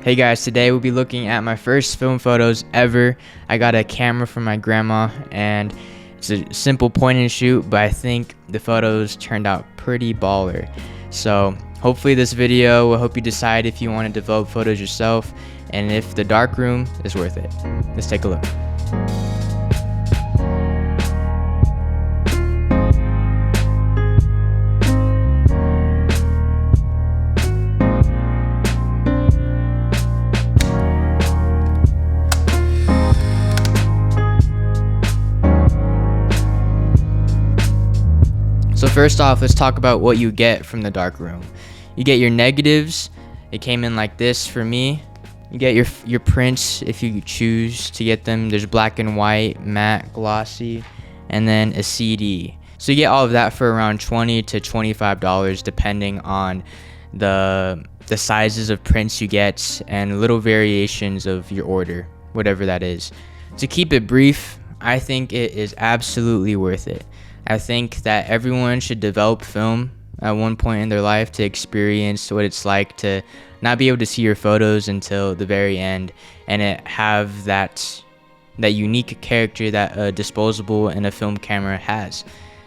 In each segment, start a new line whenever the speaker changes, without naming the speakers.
Hey guys, today we'll be looking at my first film photos ever. I got a camera from my grandma and it's a simple point and shoot, but I think the photos turned out pretty baller. So hopefully this video will help you decide if you want to develop photos yourself and if the darkroom is worth it. Let's take a look. So first off, let's talk about what you get from the darkroom. You get your negatives. It came in like this for me. You get your prints if you choose to get them. There's black and white, matte, glossy, and then a CD. So you get all of that for around $20 to $25 depending on the sizes of prints you get and little variations of your order, whatever that is. To keep it brief, I think it is absolutely worth it. I think that everyone should develop film at one point in their life to experience what it's like to not be able to see your photos until the very end and it have that unique character that a disposable and a film camera has.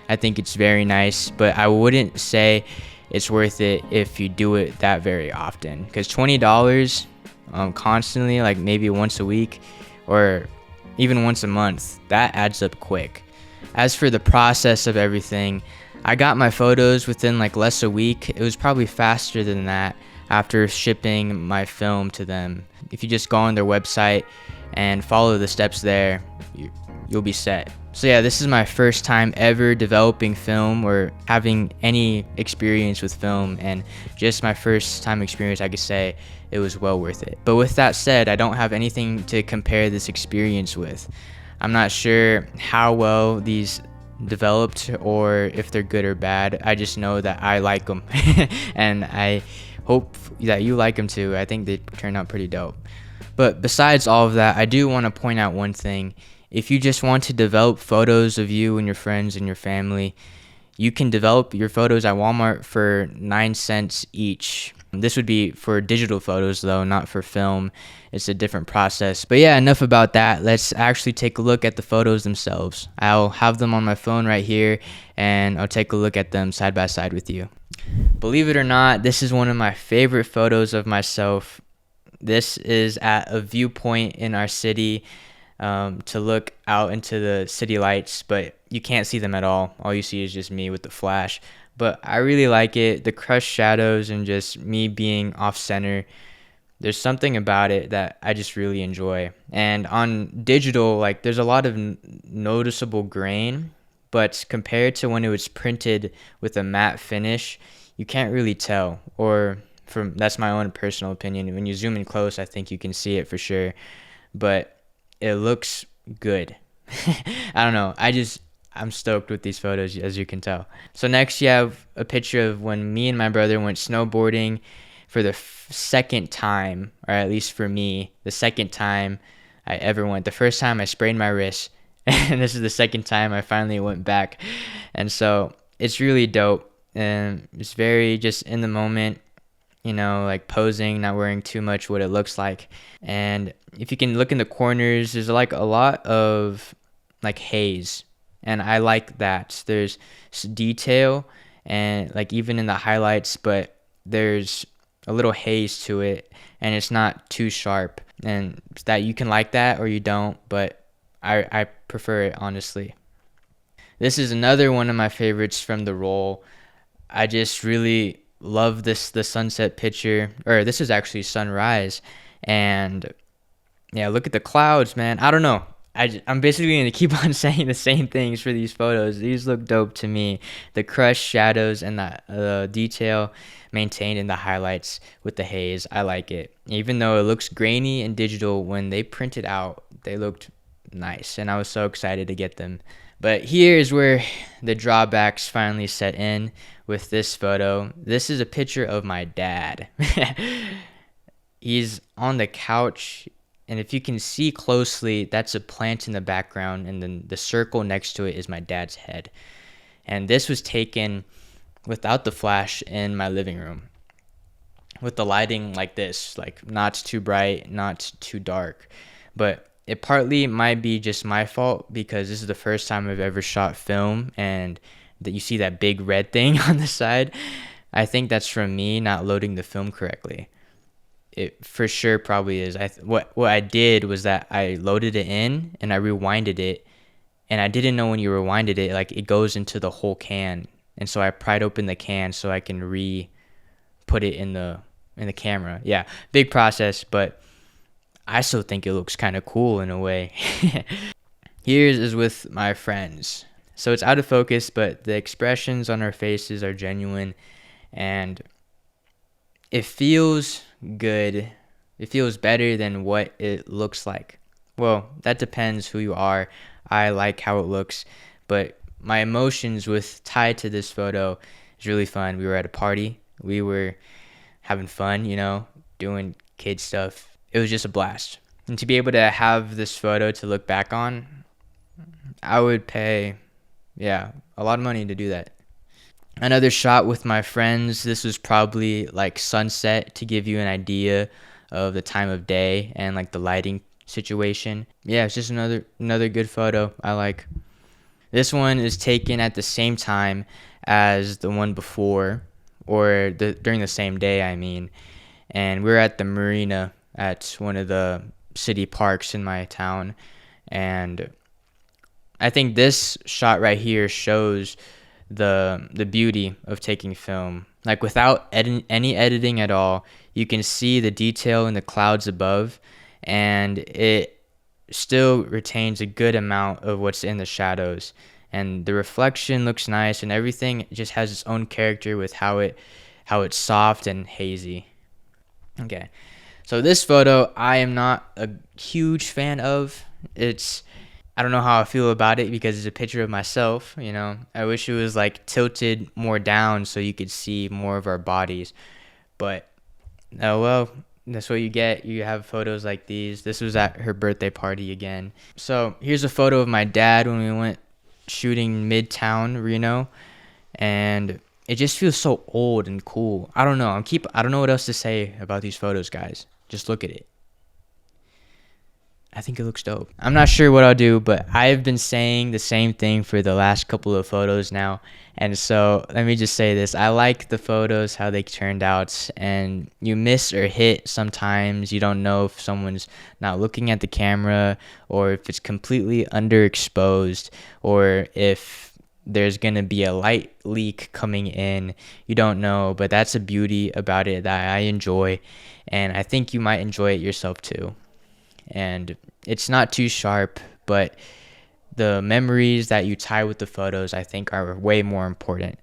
I think it's very nice, but I wouldn't say it's worth it if you do it that very often, because $20 constantly, like maybe once a week or even once a month, that adds up quick. As for the process of everything, I got my photos within like less a week. It was probably faster than that after shipping my film to them. If you just go on their website and follow the steps there, you'll be set. So yeah, this is my first time ever developing film or having any experience with film, and just my first time experience, I could say it was well worth it. But with that said, I don't have anything to compare this experience with. I'm not sure how well these developed or if they're good or bad. I just know that I like them and I hope that you like them too. I think they turned out pretty dope. But besides all of that, I do want to point out one thing. If you just want to develop photos of you and your friends and your family, you can develop your photos at Walmart for 9 cents each. This would be for digital photos though, not for film. It's a different process. But yeah, enough about that. Let's actually take a look at the photos themselves. I'll have them on my phone right here and I'll take a look at them side by side with you. Believe it or not, this is one of my favorite photos of myself. This is at a viewpoint in our city to look out into the city lights, but you can't see them at all. All you see is just me with the flash. But I really like it. The crushed shadows and just me being off center. There's something about it that I just really enjoy. And on digital, like there's a lot of noticeable grain, but compared to when it was printed with a matte finish, you can't really tell. Or that's my own personal opinion. When you zoom in close, I think you can see it for sure. But it looks good. I don't know. I'm stoked with these photos, as you can tell. So next you have a picture of when me and my brother went snowboarding for the second time, or at least for me, the second time I ever went. The first time I sprained my wrist, and this is the second time I finally went back. And so it's really dope, and it's very just in the moment, you know, like posing, not worrying too much what it looks like. And if you can look in the corners, there's like a lot of like haze. And I like that. There's detail and like even in the highlights, but there's a little haze to it and it's not too sharp. And that you can like that or you don't, but I prefer it honestly. This is another one of my favorites from the roll. I just really love the sunset picture, or this is actually sunrise. And yeah, look at the clouds, man. I don't know. I'm basically going to keep on saying the same things for these photos. These look dope to me. The crushed shadows and the detail maintained in the highlights with the haze. I like it. Even though it looks grainy and digital, when they printed out, they looked nice. And I was so excited to get them. But here's where the drawbacks finally set in with this photo. This is a picture of my dad. He's on the couch. And if you can see closely, that's a plant in the background, and then the circle next to it is my dad's head. And this was taken without the flash in my living room. with the lighting like this, like not too bright, not too dark. But it partly might be just my fault because this is the first time I've ever shot film, and that you see that big red thing on the side. I think that's from me not loading the film correctly. It for sure probably is. What I did was that I loaded it in and I rewinded it, and I didn't know when you rewinded it, like it goes into the whole can, and so I pried open the can so I can put it in the camera. Yeah, big process, but I still think it looks kind of cool in a way. Here's is with my friends. So it's out of focus, but the expressions on our faces are genuine, and it feels good. It feels better than what it looks like. Well, that depends who you are. I like how it looks, but my emotions with tied to this photo is really fun. We were at a party. We were having fun, doing kid stuff. It was just a blast. And to be able to have this photo to look back on, I would pay, yeah, a lot of money to do that. Another shot with my friends. This was probably like sunset to give you an idea of the time of day and like the lighting situation. Yeah, it's just another good photo I like. This one is taken at the same time as the one before, or during the same day, I mean. And we're at the marina at one of the city parks in my town, and I think this shot right here shows the beauty of taking film. Like without any editing at all, you can see the detail in the clouds above, and it still retains a good amount of what's in the shadows. And the reflection looks nice, and everything just has its own character with how it's soft and hazy. Okay, so this photo I am not a huge fan of. I don't know how I feel about it because it's a picture of myself, I wish it was like tilted more down so you could see more of our bodies. But oh well, that's what you get. You have photos like these. This was at her birthday party again. So here's a photo of my dad when we went shooting Midtown, Reno, and it just feels so old and cool. I don't know. I don't know what else to say about these photos, guys. Just look at it. I think it looks dope. I'm not sure what I'll do, but I've been saying the same thing for the last couple of photos now. And so let me just say this. I like the photos, how they turned out, and you miss or hit sometimes. You don't know if someone's not looking at the camera, or if it's completely underexposed, or if there's going to be a light leak coming in. You don't know, but that's a beauty about it that I enjoy, and I think you might enjoy it yourself too. And it's not too sharp, but the memories that you tie with the photos, I think, are way more important.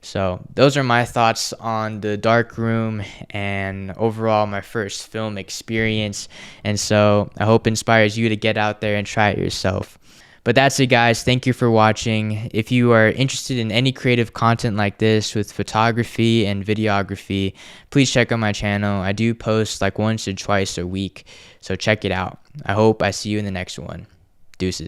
So those are my thoughts on the Darkroom and overall my first film experience. And so I hope it inspires you to get out there and try it yourself. But that's it, guys. Thank you for watching. If you are interested in any creative content like this with photography and videography, please check out my channel. I do post like once or twice a week, so check it out. I hope I see you in the next one. Deuces.